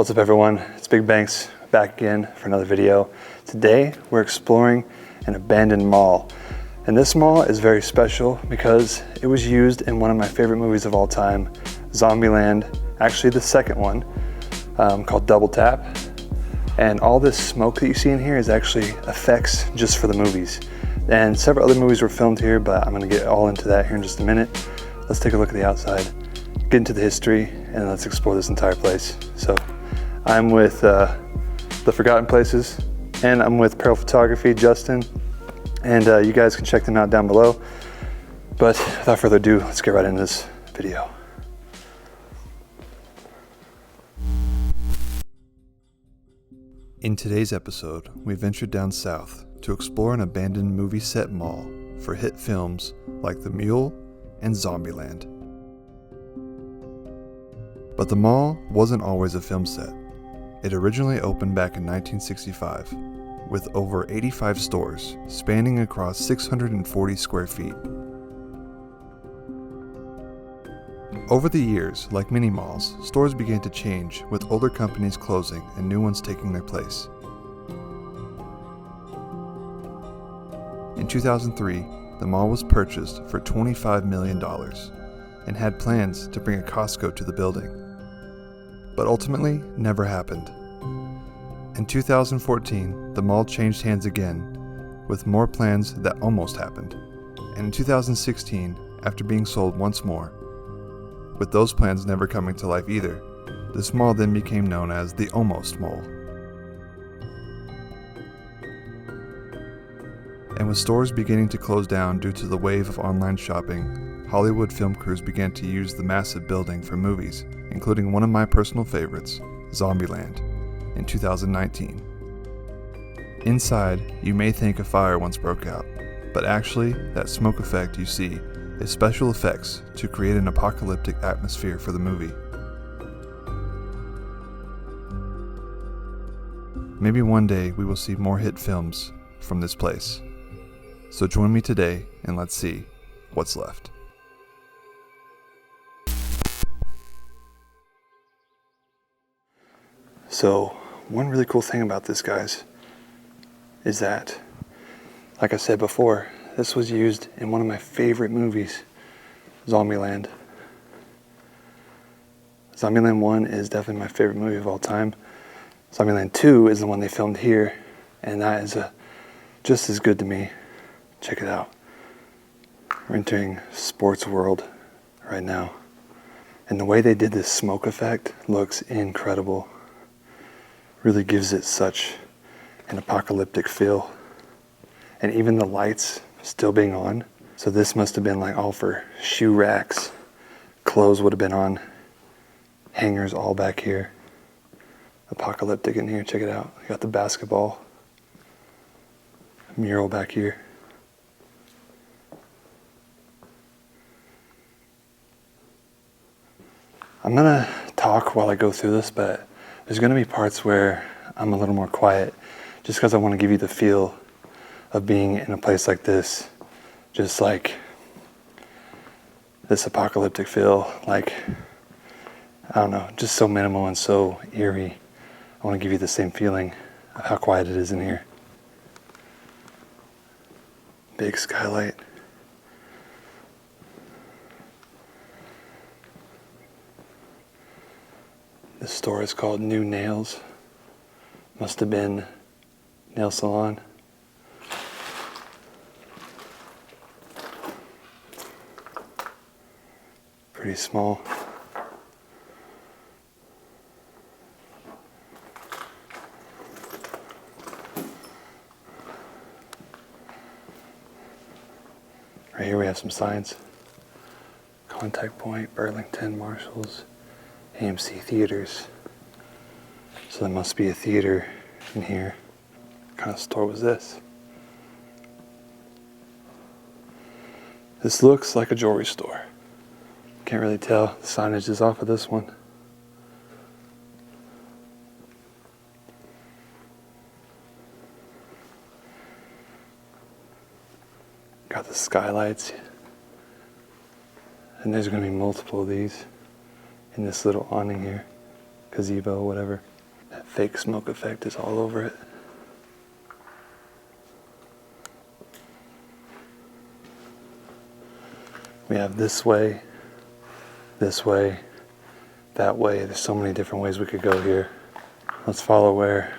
What's up everyone, it's BigBankz back again for another video. Today we're exploring an abandoned mall. And this mall is very special because it was used in one of my favorite movies of all time, Zombieland, actually the second one, called Double Tap. And all this smoke that you see in here is actually effects just for the movies. And several other movies were filmed here, but I'm gonna get all into that here in just a minute. Let's take a look at the outside, get into the history, and let's explore this entire place. So I'm with The Forgotten Places, and I'm with Peril Photography, Justin, and you guys can check them out down below. But without further ado, let's get right into this video. In today's episode, we ventured down south to explore an abandoned movie set mall for hit films like The Mule and Zombieland. But the mall wasn't always a film set. It originally opened back in 1965 with over 85 stores spanning across 640 square feet. Over the years, like many malls, stores began to change with older companies closing and new ones taking their place. In 2003, the mall was purchased for $25 million and had plans to bring a Costco to the building, but ultimately never happened. In 2014, the mall changed hands again, with more plans that almost happened. And in 2016, after being sold once more, with those plans never coming to life either, this mall then became known as the Almost Mall. And with stores beginning to close down due to the wave of online shopping, Hollywood film crews began to use the massive building for movies, including one of my personal favorites, Zombieland, in 2019. Inside, you may think a fire once broke out, but actually, that smoke effect you see is special effects to create an apocalyptic atmosphere for the movie. Maybe one day we will see more hit films from this place. So join me today and let's see what's left. So one really cool thing about this, guys, is that, like I said before, this was used in one of my favorite movies, Zombieland. Zombieland 1 is definitely my favorite movie of all time. Zombieland 2 is the one they filmed here, and that is just as good to me. Check it out. We're entering sports world right now. And the way they did this smoke effect looks incredible. Really gives it such an apocalyptic feel. And even the lights still being on. So this must have been like all for shoe racks. Clothes would have been on hangers all back here. Apocalyptic in here, check it out. You got the basketball mural back here. I'm gonna talk while I go through this, but there's gonna be parts where I'm a little more quiet just because I want to give you the feel of being in a place like this, just like this apocalyptic feel, like, I don't know, just so minimal and so eerie. I want to give you the same feeling of how quiet it is in here. Big skylight. This store is called New Nails. Must have been nail salon. Pretty small. Right here we have some signs. Contact Point, Burlington, Marshalls, AMC Theaters. So there must be a theater in here. What kind of store was this? This looks like a jewelry store. Can't really tell. The signage is off of this one. Got the skylights. And there's going to be multiple of these in this little awning here. gazebo, whatever. That fake smoke effect is all over it. We have this way, that way. There's so many different ways we could go here. Let's follow where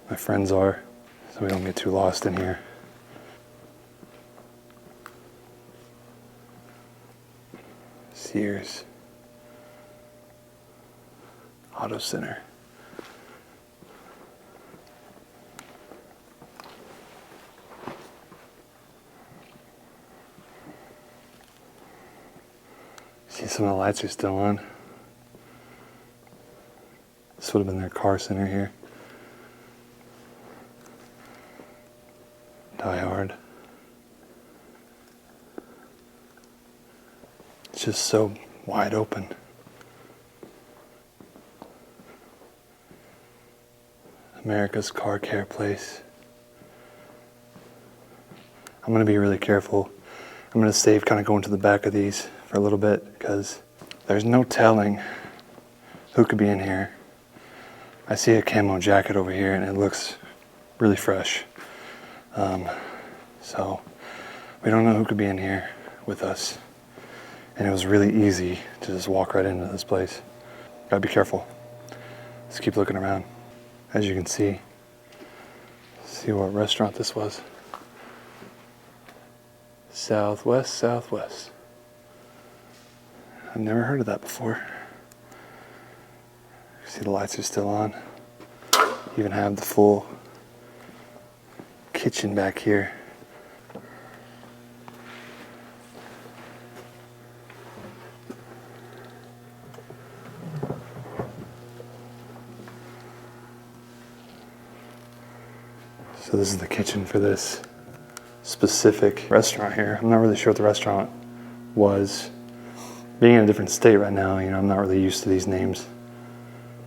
my friends are so we don't get too lost in here. Sears. Auto Center. See, some of the lights are still on. This would have been their car center here. Die Hard. It's just so wide open. America's Car Care Place. I'm going to be really careful. I'm going to save kind of going to the back of these for a little bit because there's no telling who could be in here. I see a camo jacket over here and it looks really fresh. So we don't know who could be in here with us. And it was really easy to just walk right into this place. Gotta be careful. Let's keep looking around. As you can see what restaurant this was. Southwest. I've never heard of that before. See, the lights are still on. You even have the full kitchen back here. So this is the kitchen for this specific restaurant here. I'm not really sure what the restaurant was. Being in a different state right now, I'm not really used to these names.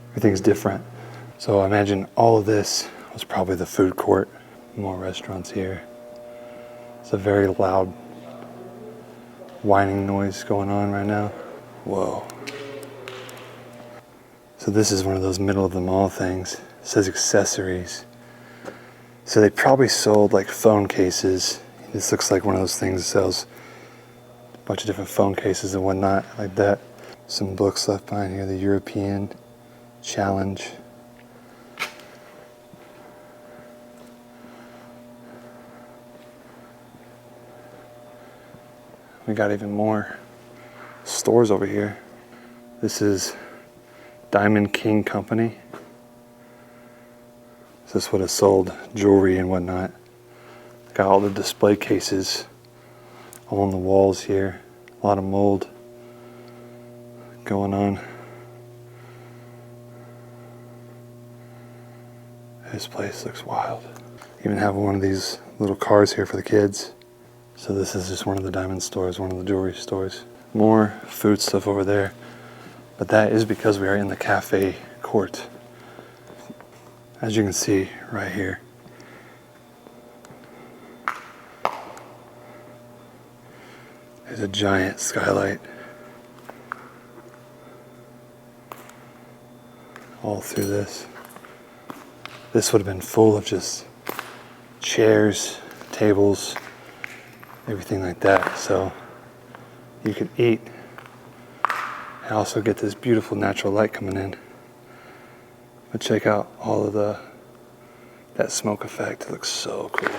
Everything's different. So I imagine all of this was probably the food court. More restaurants here. It's a very loud whining noise going on right now. Whoa. So this is one of those middle of the mall things. It says accessories. So they probably sold like phone cases. This looks like one of those things that sells a bunch of different phone cases and whatnot like that. Some books left behind here. The European Challenge. We got even more stores over here. This is Diamond King Company. This would have sold jewelry and whatnot. Got all the display cases along the walls here. A lot of mold going on. This place looks wild. Even have one of these little cars here for the kids. So this is just one of the diamond stores, one of the jewelry stores. More food stuff over there. But that is because we are in the cafe court. As you can see right here. There's a giant skylight all through this. This would have been full of just chairs, tables, everything like that. So you could eat and also get this beautiful natural light coming in. But check out all of that smoke effect. It looks so cool.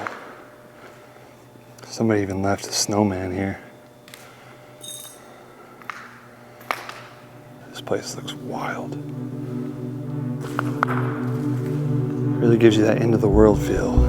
Somebody even left a snowman here. This place looks wild. Really gives you that end of the world feel.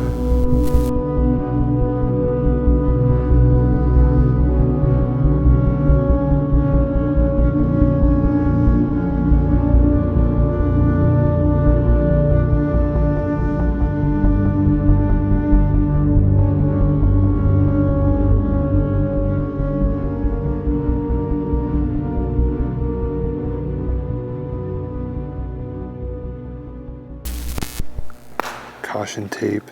Caution tape,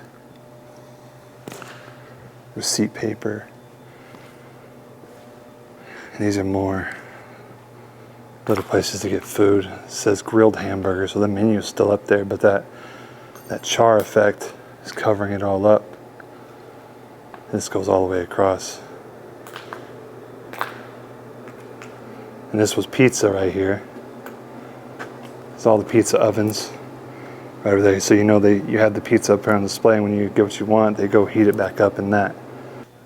receipt paper, and these are more Little places to get food. It says grilled hamburger, so the menu is still up there, but that char effect is covering it all up. This goes all the way across. And this was pizza right here. It's all the pizza ovens right over there. So you know you have the pizza up here on display, and when you get what you want, they go heat it back up in that.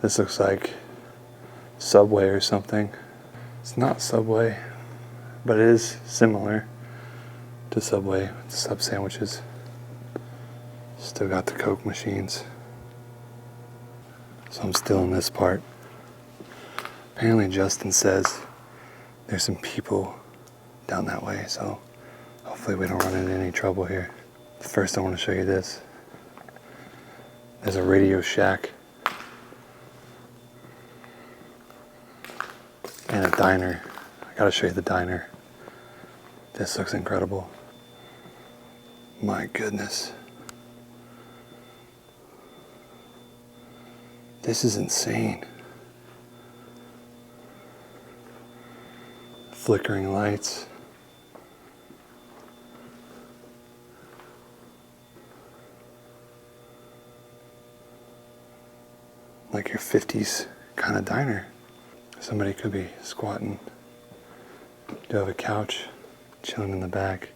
This looks like Subway or something. It's not Subway, but it is similar to Subway with the sub sandwiches. Still got the Coke machines. So I'm still in this part. Apparently Justin says there's some people down that way, so hopefully we don't run into any trouble here. First I want to show you this. There's a Radio Shack and a diner. I gotta show you the diner. This looks incredible. My goodness. This is insane. Flickering lights. Like your 50s kind of diner. Somebody could be squatting. Do have a couch chilling in the back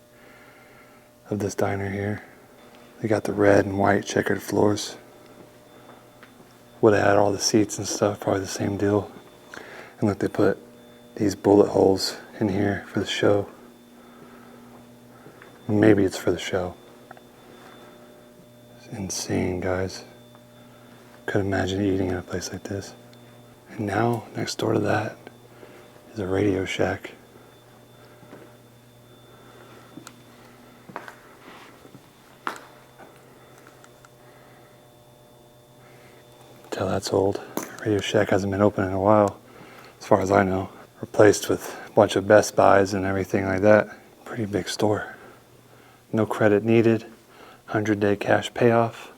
of this diner here. They got the red and white checkered floors. Would have had all the seats and stuff, probably the same deal. And look, they put these bullet holes in here for the show. Maybe it's for the show. It's insane, guys. Couldn't imagine eating in a place like this. And now, next door to that is a Radio Shack. Tell that's old. Radio Shack hasn't been open in a while, as far as I know. Replaced with a bunch of Best Buys and everything like that. Pretty big store. No credit needed. 100-day cash payoff.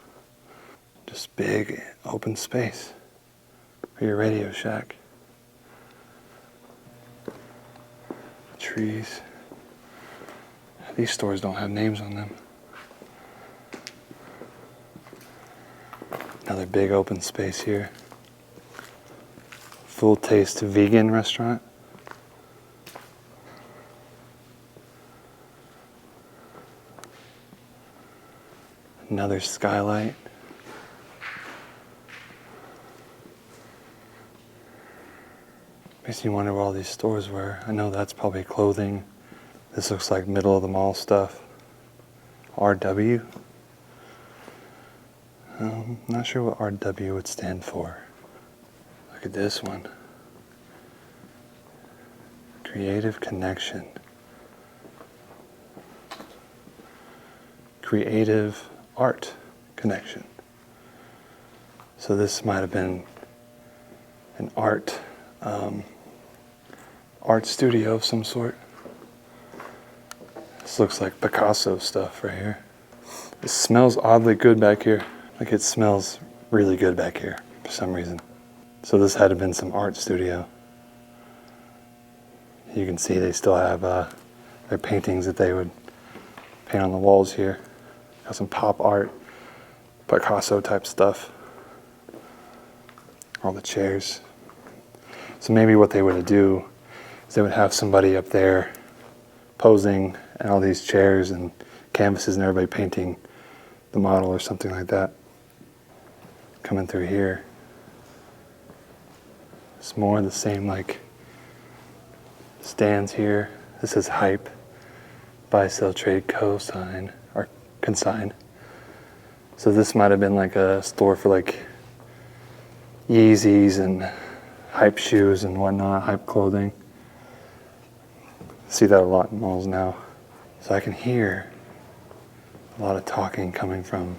Just big open space for your Radio Shack. Trees. These stores don't have names on them. Another big open space here. Full Taste Vegan Restaurant. Another skylight. Makes you wonder where all these stores were. I know that's probably clothing. This looks like middle of the mall stuff. RW. Not sure what RW would stand for. Look at this one. Creative Connection. Creative Art Connection. So this might have been an art studio of some sort. This looks like Picasso stuff right here. It smells oddly good back here. Like it smells really good back here for some reason. So this had to have been some art studio. You can see they still have their paintings that they would paint on the walls here. Got some pop art, Picasso type stuff. All the chairs. So maybe what they would do is they would have somebody up there posing and all these chairs and canvases and everybody painting the model or something like that. Coming through here. It's more the same like stands here. This is hype. Buy, sell, trade, co-sign or consign. So this might have been like a store for like Yeezys and hype shoes and whatnot, hype clothing. See that a lot in malls now. So I can hear a lot of talking coming from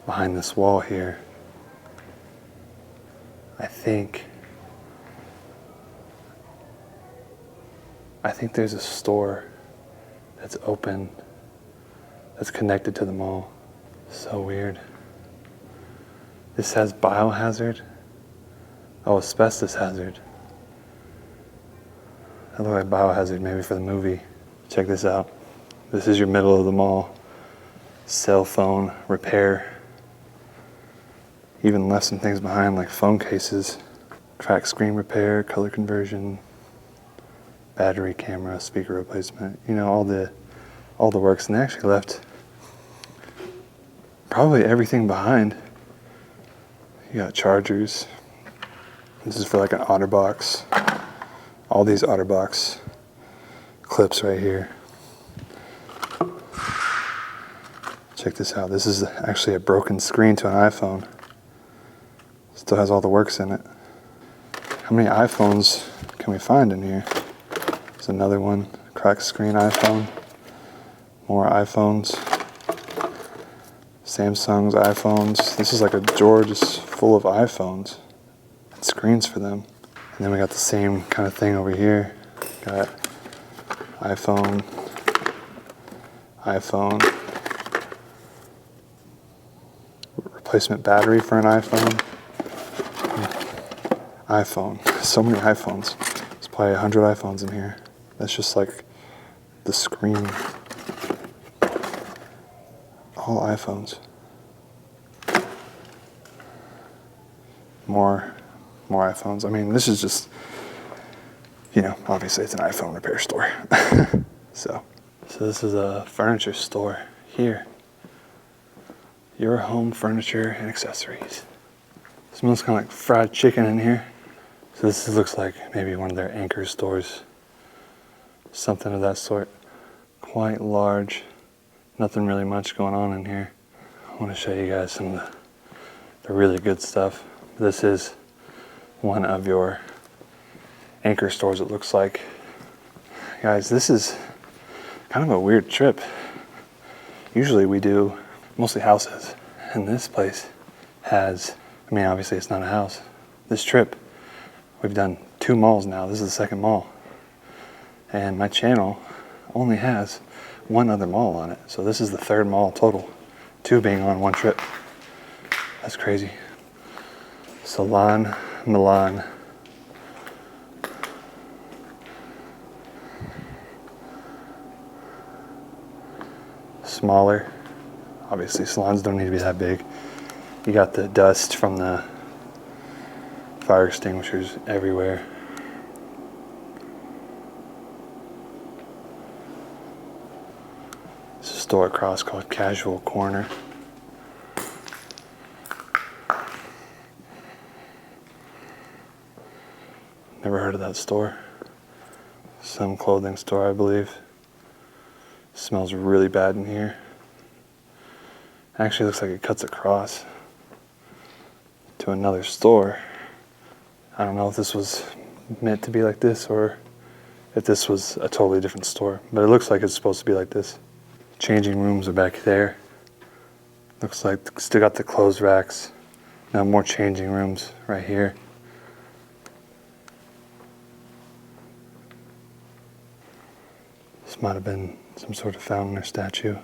behind this wall here. I think there's a store that's open, that's connected to the mall. So weird. This has biohazard. Oh, asbestos hazard. That looks like Biohazard maybe for the movie. Check this out. This is your middle of the mall. Cell phone repair. Even left some things behind like phone cases. Cracked screen repair, color conversion, battery, camera, speaker replacement. You know, all the works. And they actually left probably everything behind. You got chargers. This is for like an OtterBox. All these OtterBox clips right here. Check this out. This is actually a broken screen to an iPhone. Still has all the works in it. How many iPhones can we find in here? There's another one. Cracked screen iPhone. More iPhones. Samsung's iPhones. This is like a drawer just full of iPhones and screens for them. And then we got the same kind of thing over here. Got iPhone, replacement battery for an iPhone. So many iPhones. There's probably 100 iPhones in here. That's just like the screen. All iPhones. More iPhones. I mean, this is just, you know, obviously it's an iPhone repair store. So this is a furniture store here. Your home furniture and accessories. Smells kind of like fried chicken in here. So this looks like maybe one of their anchor stores. Something of that sort. Quite large. Nothing really much going on in here. I want to show you guys some of the really good stuff. This is one of your anchor stores, it looks like. Guys, this is kind of a weird trip. Usually we do mostly houses, and this place has, I mean, obviously it's not a house. This trip, we've done 2 malls now. This is the 2nd mall. And my channel only has 1 other mall on it. So this is the 3rd mall total. 2 being on 1 trip. That's crazy. Salon Milan. Smaller. Obviously salons don't need to be that big. You got the dust from the fire extinguishers everywhere. There's a store across called Casual Corner. Never heard of that store. Some clothing store, I believe. Smells really bad in here. Actually looks like it cuts across to another store. I don't know if this was meant to be like this or if this was a totally different store, but it looks like it's supposed to be like this. Changing rooms are back there. Looks like still got the clothes racks. Now more changing rooms right here. This might have been some sort of fountain or statue.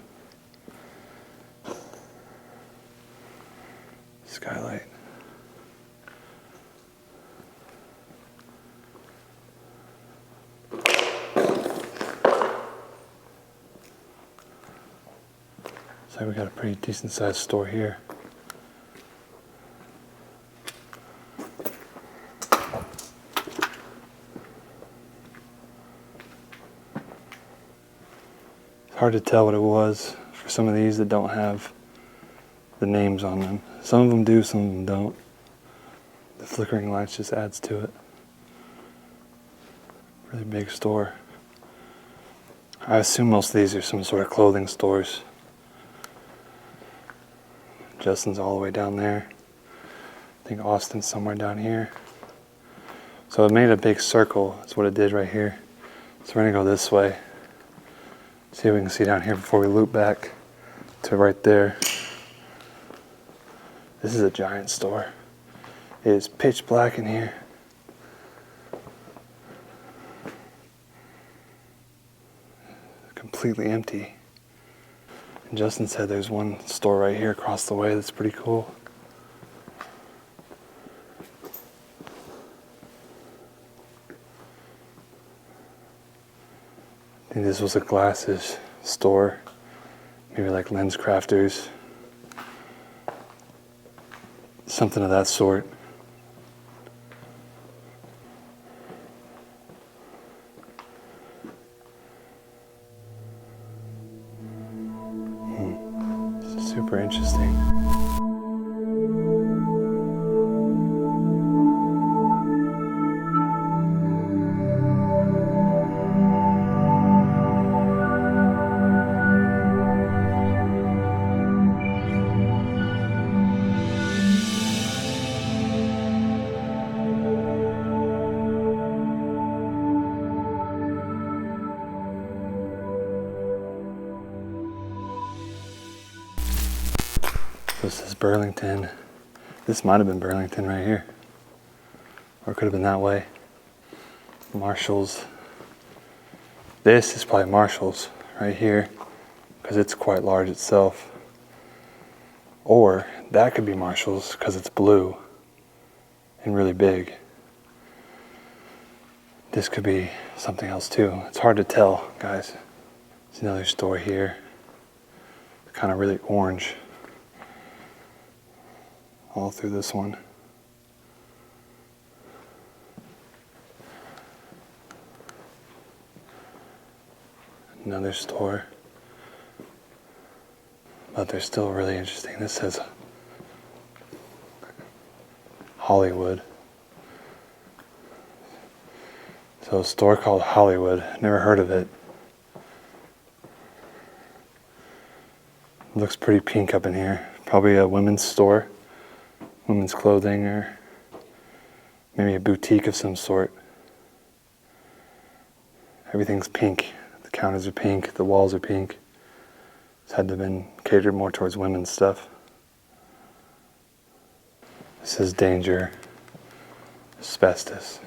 Skylight. So we got a pretty decent sized store here. It's hard to tell what it was for some of these that don't have the names on them. Some of them do, some of them don't. The flickering lights just adds to it. Really big store. I assume most of these are some sort of clothing stores. Justin's all the way down there. I think Austin's somewhere down here. So it made a big circle. That's what it did right here. So we're gonna go this way. See if we can see down here before we loop back to right there. This is a giant store. It is pitch black in here. Completely empty. And Justin said there's one store right here across the way that's pretty cool. I think this was a glasses store, maybe like Lens Crafters, something of that sort. Super interesting. This is Burlington. This might have been Burlington right here. Or it could have been that way. Marshall's. This is probably Marshall's right here because it's quite large itself. Or that could be Marshall's because it's blue and really big. This could be something else too. It's hard to tell, guys. There's another store here. Kind of really orange. All through this one. Another store. But they're still really interesting. This says Hollywood. So a store called Hollywood. Never heard of it. Looks pretty pink up in here. Probably a women's store. Women's clothing, or maybe a boutique of some sort. Everything's pink. The counters are pink, the walls are pink. It's had to have been catered more towards women's stuff. This says danger, asbestos.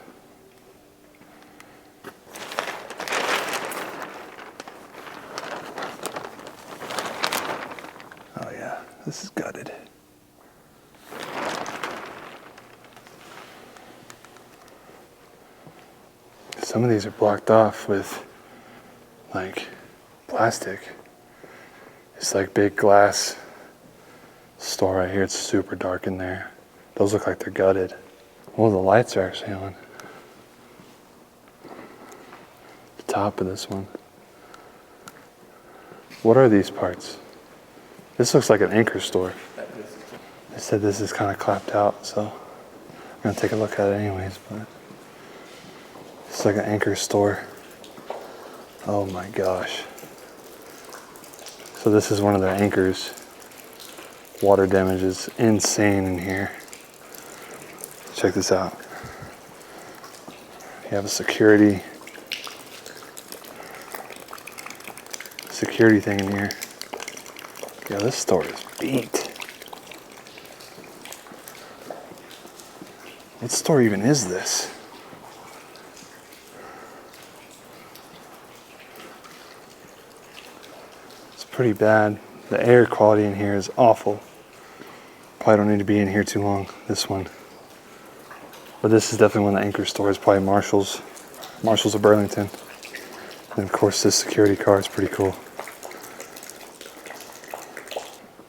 Oh yeah, this is gutted. Some of these are blocked off with like plastic. It's like big glass store right here. It's super dark in there. Those look like they're gutted. Oh, the lights are actually on. The top of this one. What are these parts? This looks like an anchor store. They said this is kind of clapped out, so I'm gonna take a look at it anyways, but it's like an anchor store. Oh my gosh. So this is one of their anchors. Water damage is insane in here. Check this out. You have a security thing in here. Yeah, this store is beat. What store even is this? It's pretty bad. The air quality in here is awful. Probably don't need to be in here too long, this one. But this is definitely one of the anchor stores, probably Marshall's. Marshall's of Burlington. And of course this security car is pretty cool.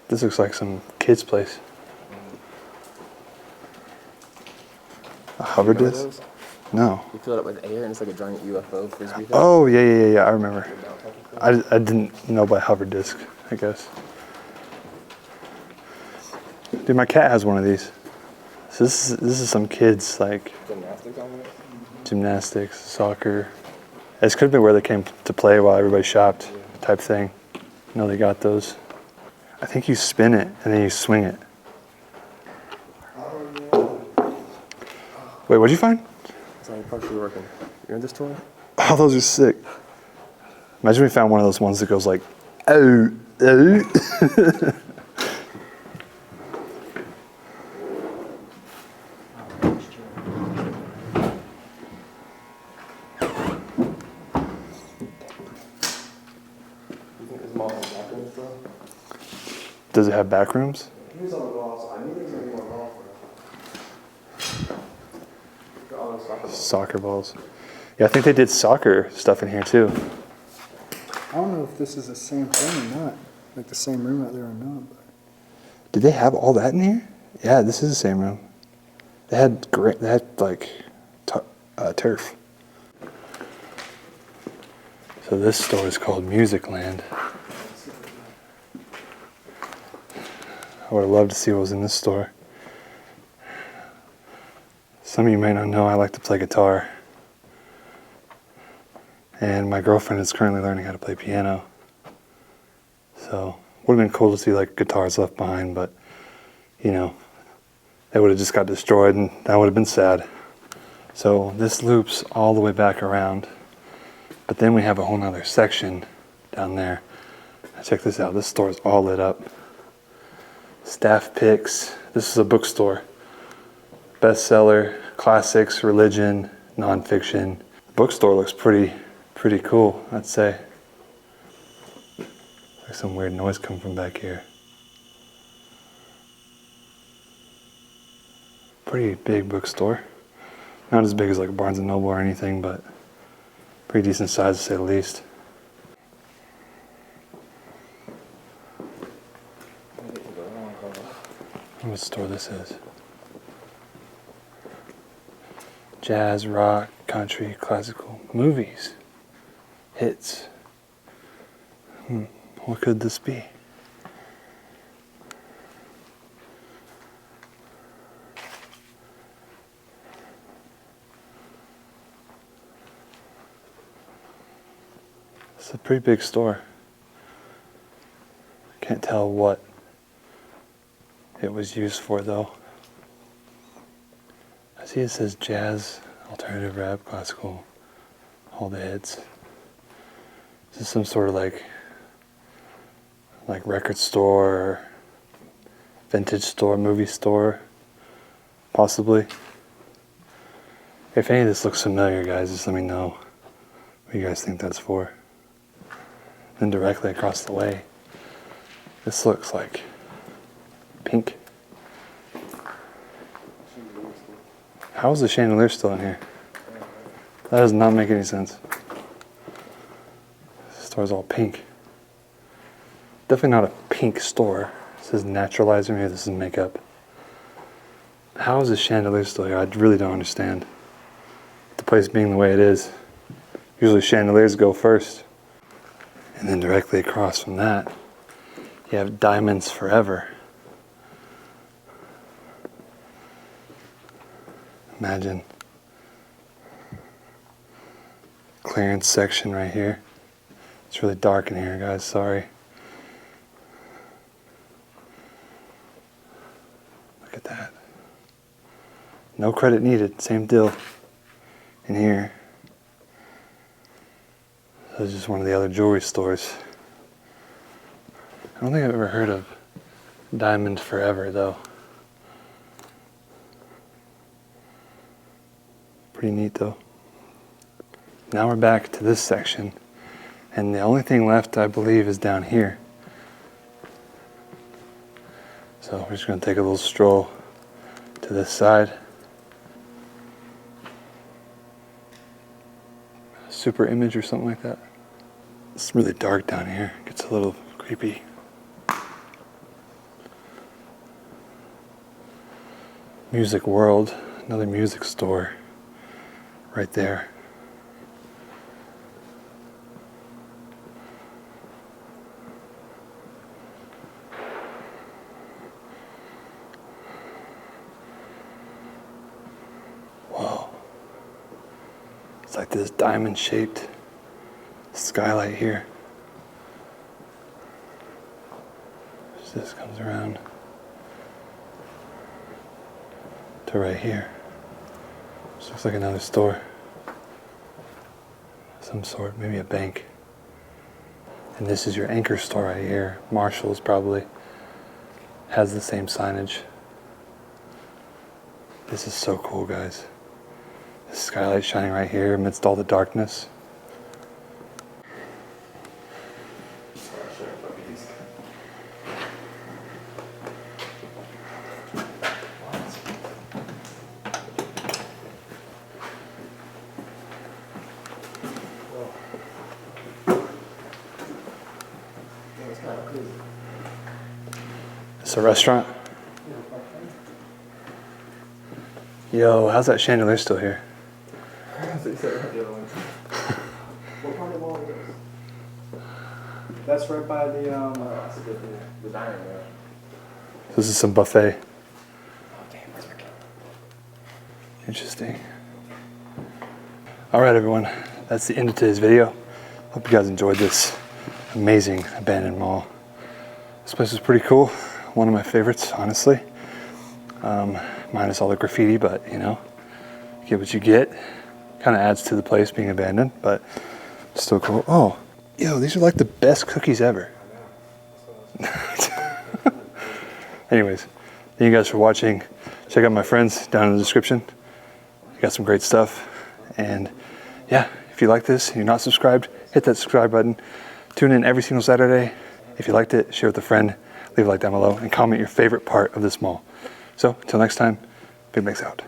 This looks like some kid's place. A hover disc? No. You fill it up with air and it's like a giant UFO frisbee thing. Oh, yeah, I remember. I didn't know by hover disc, I guess. Dude, my cat has one of these. So this is some kids, like Gymnastics on it? Gymnastics, soccer. This could have been where they came to play while everybody shopped, type thing. No, they got those. I think you spin it and then you swing it. Wait, what'd you find? It's not partially working. You're in this toy? Oh, those are sick. Imagine we found one of those ones that goes like, oh, oh. Does it have back rooms? Soccer balls. Yeah, I think they did soccer stuff in here too. don't know if this is the same thing or not. Like the same room out there or not. But. Did they have all that in here? Yeah, this is the same room. They had like turf. So this store is called Musicland. I would have loved to see what was in this store. Some of you may not know I like to play guitar. And my girlfriend is currently learning how to play piano. So it would have been cool to see like guitars left behind, but you know, they would have just got destroyed and that would have been sad. So this loops all the way back around. But then we have a whole nother section down there. Now check this out, this store is all lit up. Staff picks, this is a bookstore. Bestseller, classics, religion, nonfiction. The bookstore looks pretty cool, I'd say. Like some weird noise coming from back here. Pretty big bookstore. Not as big as like Barnes & Noble or anything, but pretty decent size to say the least. What store this is? Jazz, rock, country, classical, movies, hits. What could this be? It's a pretty big store. Can't tell what it was used for though. I see it says jazz, alternative rap, classical, all the hits. Is this some sort of like record store, vintage store, movie store, possibly? If any of this looks familiar, guys, just let me know what you guys think that's for. Then directly across the way, this looks like pink. How is the chandelier still in here? That does not make any sense. This store's all pink. Definitely not a pink store. This is Naturalizer, maybe this is makeup. How is the chandelier still here? I really don't understand. The place being the way it is. Usually chandeliers go first. And then directly across from that, you have Diamonds Forever. Imagine. Clearance section right here. It's really dark in here, guys, sorry. Look at that. No credit needed, same deal in here. This is just one of the other jewelry stores. I don't think I've ever heard of Diamond Forever though. Pretty neat though. Now we're back to this section, and the only thing left I believe is down here. So we're just going to take a little stroll to this side. Super image or something like that. It's really dark down here. It gets a little creepy. Music World, another music store right there. Whoa. It's like this diamond-shaped skylight here. So this comes around to right here. This looks like another store. Some sort, maybe a bank. And this is your anchor store right here. Marshall's probably has the same signage. This is so cool, guys. The skylight shining right here amidst all the darkness. It's a restaurant. Yo, how's that chandelier still here? What part of the mall is this? That's right by the, The dining room. This is some buffet. Interesting. All right, everyone. That's the end of today's video. Hope you guys enjoyed this amazing abandoned mall. This place is pretty cool. One of my favorites, honestly. Minus all the graffiti, but you know, you get what you get. Kind of adds to the place being abandoned, but still cool. Oh, yo, these are like the best cookies ever. Anyways, thank you guys for watching. Check out my friends down in the description. You got some great stuff. And yeah, if you like this and you're not subscribed, hit that subscribe button. Tune in every single Saturday. If you liked it, share with a friend, leave a like down below, and comment your favorite part of this mall. So, until next time, BigBankz out.